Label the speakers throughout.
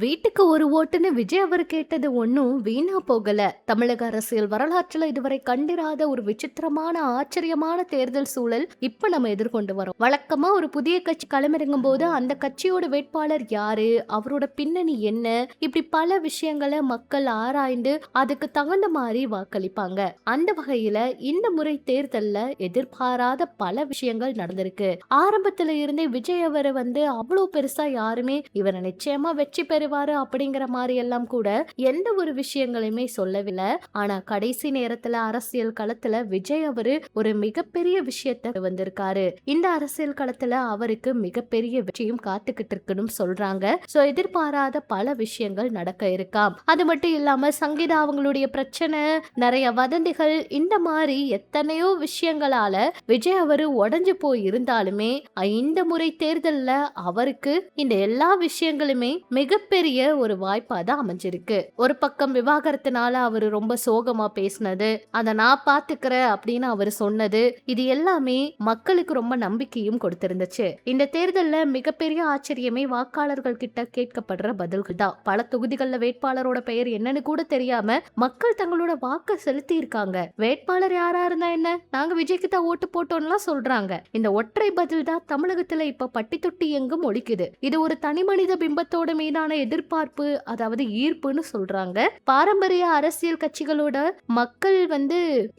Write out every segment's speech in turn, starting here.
Speaker 1: வீட்டுக்கு ஒரு ஓட்டுன்னு விஜய் அவர் கேட்டது ஒன்னும் வீணா போகல. தமிழக அரசியல் வரலாற்றுல இதுவரை கண்டிராத ஒரு விசித்திரமான ஆச்சரியமான தேர்தல் சூழல் இப்ப நம்ம எதிர்கொண்டு வரோம். வழக்கமா ஒரு புதிய கட்சி களமிறங்கும் போது அந்த கட்சியோட வேட்பாளர் யாரு, அவரோட பின்னணி என்ன, இப்படி பல விஷயங்களை மக்கள் ஆராய்ந்து அதுக்கு தகுந்த மாதிரி வாக்களிப்பாங்க. அந்த வகையில இந்த முறை தேர்தல்ல எதிர்பாராத பல விஷயங்கள் நடந்திருக்கு. ஆரம்பத்துல இருந்தே விஜய் அவரை அவ்வளவு பெருசா யாருமே இவரை நிச்சயமா வெற்றி பெறுவாரு அப்படிங்கிற மாதிரி எல்லாம் கூட எந்த ஒரு விஷயங்களையுமே சொல்லவில்லை. ஆனா கடைசி நேரத்துல அரசியல் களத்துல விஜய் அவரு ஒரு மிகப்பெரிய விஷயத்த வந்திருக்காரு. இந்த அரசியல் களத்துல அவருக்கு மிகப்பெரிய வெற்றியும் காத்துக்கிட்டு இருக்குன்னு சொல்றாங்க. சோ எதிர்பாராத பல விஷயங்கள் நடக்க இருக்காம். அது மட்டும் இல்லாம சங்கீதா அவங்களுடைய பிரச்சனை, நிறைய வதந்திகள், இந்த மாதிரி எத்தனையோ விஷயங்களால விஜய் அவரு உடைஞ்சு போய் இருந்தாலுமே இந்த முறை தேர்தல்ல அவருக்கு இந்த எல்லா விஷயங்களுமே மிகப்பெரிய ஒரு வாய்ப்பா தான் அமைஞ்சிருக்கு. ஒரு பக்கம் விவாகரத்தினால அவரு ரொம்ப சோகமா பேசினது, அதை நான் பாத்துக்கிறேன் அப்படின்னு அவரு சொன்னது, இது எல்லாமே மக்களுக்கு ரொம்ப நம்பிக்கையும் கொடுத்திருந்துச்சு. இந்த தேர்தல்ல மிகப்பெரிய ஆச்சரியமே வாக்காளர்கள் கிட்ட கேட்கப்படுற பதில்கள் தான். பல தொகுதிகள்ல வேட்பாளரோட பெயர் என்னன்னு கூட தெரியாம மக்கள் தங்களோட வாக்க செலுத்தி இருக்காங்க. வேட்பாளர் யாரா இருந்தா என்ன, நாங்க விஜய்க்கு தான் ஓட்டு போட்டோம்லாம் சொல்றாங்க. இந்த ஒற்றை பதில் தான் தமிழகத்துல இப்ப பட்டி தொட்டி எங்கும் ஒலிக்குது. இது ஒரு தனி மனித பிம்பத்தோட மீதான எதிர்பார்ப்பு, அதாவது ஈர்ப்புன்னு சொல்றாங்க. பாரம்பரிய அரசியல் கட்சிகளோட மக்கள்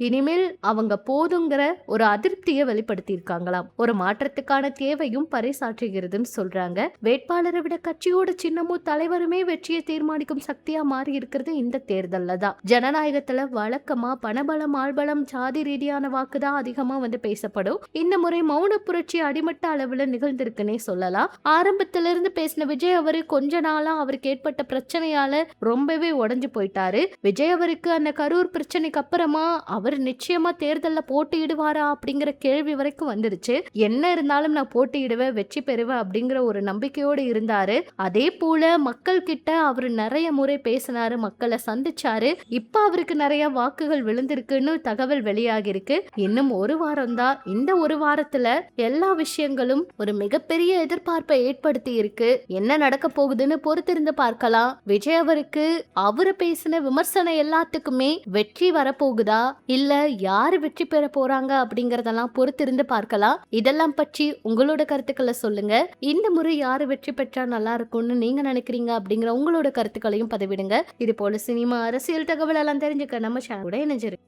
Speaker 1: இனிமேல் அவங்க போதுங்கிற ஒரு அதிருப்தியை வெளிப்படுத்தி இருக்காங்களாம். ஒரு மாற்றத்துக்கான தேவையும் பறைசாற்றுகிறதுன்னு சொல்றாங்க. வேட்பாளரை விட கட்சியோட சின்னமும் தலைவருமே வெற்றியை தீர்மானிக்கும் சக்தியா மாறி இருக்கிறது இந்த தேர்தல்ல தான். ஜனநாயகத்துல வழக்கமா பணபலம், ஆள்பலம், சாதி ரீதியான வாக்குதான் அதிகமா பேசப்படும். இந்த முறை மௌன புரட்சி அடிமட்ட அளவுல நிகழ்ந்திருக்குன்னே சொல்லலாம். ஆரம்பத்திலிருந்து பேசின விஜய் அவரு கொஞ்ச நாளா அவருக்கு ஏற்பட்ட பிரச்சனையால ரொம்பவே உடைஞ்சு போயிட்டாரு. விஜய் அவருக்கு அந்த கரூர் பிரச்சனைக்கு அப்புறமா அவர் நிச்சயமா தேர்தல்ல போட்டியிடுவாரா அப்படிங்கிற கேள்வி வரைக்கும் வந்துருச்சு. என்ன இருந்தாலும் நான் போட்டியிடுவேன், வெற்றி பெறுவேன் அப்படிங்கிற ஒரு நம்பிக்கையோடு இருந்தாரு. அதே போல மக்கள் கிட்ட அவர் நிறைய முறை பேசினாரு, மக்களை சந்திச்சாரு. இப்ப அவருக்கு நிறைய வாக்குகள் விழுந்திருக்குன்னு தகவல் வெளியாகி இருக்கு. இன்னும் ஒரு வாரம் தான். இந்த ஒரு வாரத்துல எல்லா விஷயங்களும் ஒரு மிகப்பெரிய எதிர்பார்ப்பை ஏற்படுத்தி இருக்கு. என்ன நடக்க போகுதுன்னு பொறுத்திருந்து பார்க்கலாம். விஜய் அவருக்கு அவரு பேசின விமர்சனம் எல்லாத்துக்குமே வெற்றி வரப்போகுதா, இல்ல யாரு வெற்றி பெற போறாங்க அப்படிங்கறதெல்லாம் பொறுத்திருந்து பார்க்கலாம். இதெல்லாம் பற்றி உங்களோட கருத்துக்களை சொல்லுங்க. இந்த முறை யாரு வெற்றி பெற்றா நல்லா இருக்கும்னு நீங்க நினைக்கிறீங்க அப்படிங்கிற உங்களோட கருத்துக்களையும் பதிவிடுங்க. இது போல சினிமா, அரசியல் தகவல் எல்லாம் தெரிஞ்சுக்க நம்ம சேனலோட இணைஞ்சிருக்கு.